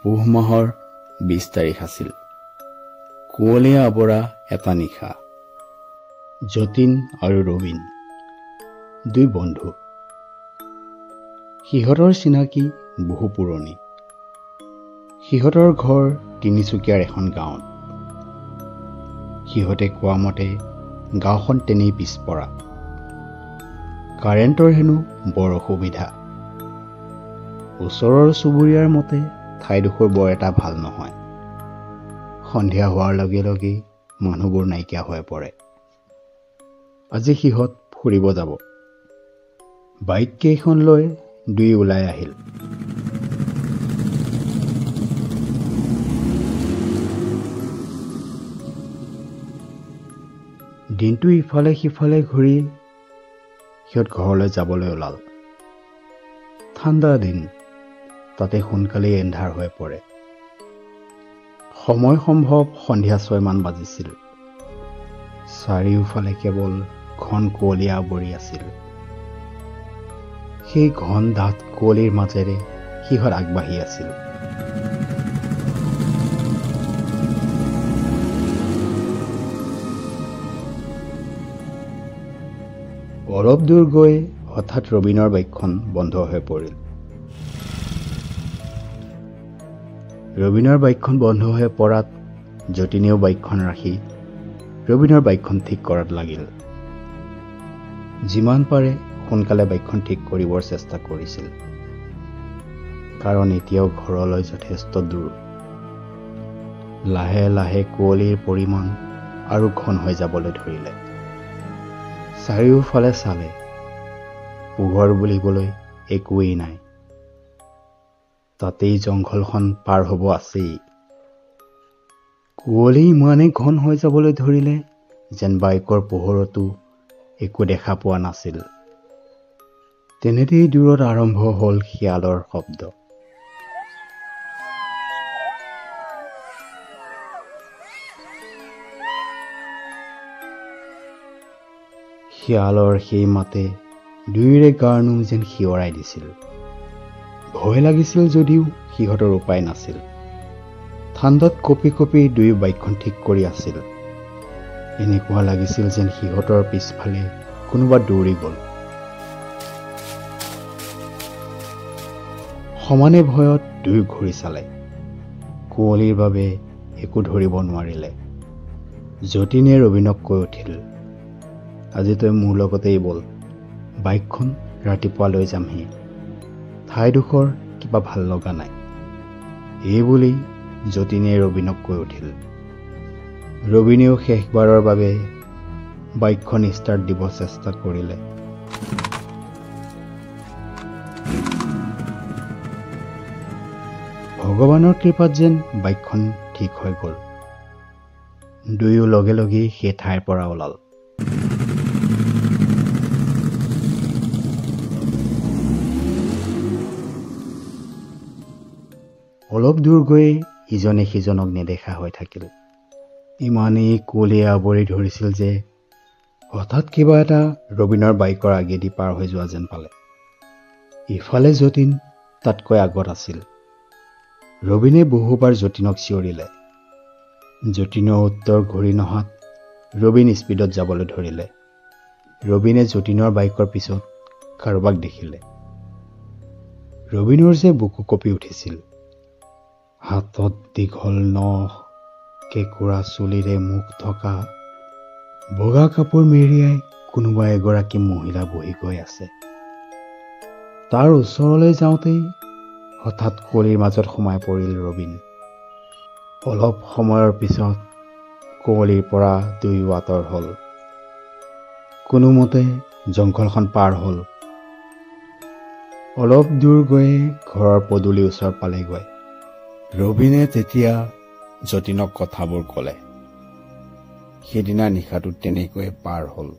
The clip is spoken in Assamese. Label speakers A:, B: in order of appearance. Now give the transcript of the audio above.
A: পুহ মাহৰ 20 তাৰিখ আছিল। কুঁৱলীয়ে আৱৰা এটা নিশা। যতীন আৰু ৰবীন দুই বন্ধু। সিহঁতৰ চিনাকি বহু পুৰণি। সিহঁতৰ ঘৰ তিনিচুকীয়াৰ এখন গাঁৱত। সিহঁতে কোৱা মতে গাঁওখন তেনেই পিছপৰা। কাৰেণ্টৰ হেনো বৰ অসুবিধা। ওচৰৰ চুবুৰীয়াৰ মতে ঠাইডোখৰ বৰ এটা ভাল নহয়। সন্ধিয়া হোৱাৰ লগে লগে মানুহবোৰ নাইকিয়া হৈ পৰে। আজি সিহঁত ফুৰিব যাব। বাইক কেইখন লৈ দুই ওলাই আহিল। দিনটো ইফালে সিফালে ঘূৰি সিহঁত ঘৰলৈ যাবলৈ ওলাল। ঠাণ্ডা দিন, তাতে সোনকালেই এন্ধাৰ হৈ পৰে। সময় সম্ভৱ সন্ধিয়া 6 মান বাজিছিল। চাৰিওফালে কেৱল ঘন কুঁৱলী আৱৰি আছিল। সেই ঘন ডাঠ কুঁৱলীৰ মাজেৰে সিহঁত আগবাঢ়ি আছিল। অলপ দূৰ গৈ হঠাৎ ৰবীনৰ বাইকখন বন্ধ হৈ পৰিল। ৰবীনৰ বাইকখন বন্ধ হৈ পৰাত যতীনেও বাইকখন ৰাখি ৰবীনৰ বাইকখন ঠিক কৰাত লাগিল। যিমান পাৰে সোনকালে বাইকখন ঠিক কৰিবৰ চেষ্টা কৰিছিল, কাৰণ এতিয়াও ঘৰলৈ যথেষ্ট দূৰ। লাহে লাহে কুঁৱলীৰ পৰিমাণ আৰু ঘন হৈ যাবলৈ ধৰিলে। চাৰিওফালে চালে, পোহৰ বুলিবলৈ একোৱেই নাই। তাতেই জংঘলখন পাৰ হ'ব আছেই। কুঁৱলী ইমানেই ঘন হৈ যাবলৈ ধৰিলে যেন বাইকৰ পোহৰতো একো দেখা পোৱা নাছিল। তেনেতেই দূৰত আৰম্ভ হ'ল শিয়ালৰ শব্দ। শিয়ালৰ সেই মাতে দুয়োৰে গাৰ নোম যেন শিয়ৰাই দিছিল। ভয় লাগিছিল যদিও সিহঁতৰ উপায় নাছিল। ঠাণ্ডাত কঁপি কঁপি দুয়ো বাইকখন ঠিক কৰি আছিল। এনেকুৱা লাগিছিল যেন সিহঁতৰ পিছফালে কোনোবা দৌৰি গ'ল। সমানে ভয়ত দুয়ো ঘূৰি চালে। কুঁৱলীৰ বাবে একো ধৰিব নোৱাৰিলে। যতীনে ৰবীনক কৈ উঠিল, আজি তই মোৰ লগতেই বল, বাইকখন ৰাতিপুৱা লৈ যামহি। ঠাইডোখৰ কিবা ভাল লগা নাই। এইবুলি যতীনে ৰবীনক কৈ উঠিল। ৰবীনেও শেষবাৰৰ বাবে বাইকখন ষ্টাৰ্ট দিব চেষ্টা কৰিলে। ভগৱানৰ কৃপাত যেন বাইকখন ঠিক হৈ গ'ল। দুয়ো লগে লগেই সেই ঠাইৰ পৰা ওলাল। অলপ দূৰ গৈ ইজনে সিজনক নেদেখা হৈ থাকিল। ইমানেই কুঁৱলীয়ে আৱৰি ধৰিছিল যে হঠাৎ কিবা এটা ৰবীনৰ বাইকৰ আগেদি পাৰ হৈ যোৱা যেন পালে। ইফালে যতীন তাতকৈ আগত আছিল। ৰবীনে বহুবাৰ যতীনক চিঞৰিলে। যতীনৰ উত্তৰ ঘূৰি নহাত ৰবীন স্পীডত যাবলৈ ধৰিলে। ৰবীনে যতীনৰ বাইকৰ পিছত কাৰোবাক দেখিলে। ৰবীনৰ যে বুকু কঁপি উঠিছিল। হাতত দীঘল নখ, কেঁকুৰা চুলিৰে মুখ থকা, বগা কাপোৰ মেৰিয়াই কোনোবা এগৰাকী মহিলা বহি গৈ আছে। তাৰ ওচৰলৈ যাওঁতেই হঠাৎ কুঁৱলীৰ মাজত সোমাই পৰিল ৰবীন। অলপ সময়ৰ পিছত কুঁৱলীৰ পৰা দুয়ো আঁতৰ হ'ল। কোনোমতে জংঘলখন পাৰ হ'ল। অলপ দূৰ গৈয়ে ঘৰৰ পদূলিৰ ওচৰ পালেগৈ। ৰবীনে তেতিয়া যতীনক কথাবোৰ ক'লে। সেইদিনা নিশাটো তেনেকৈয়ে পাৰ হ'ল।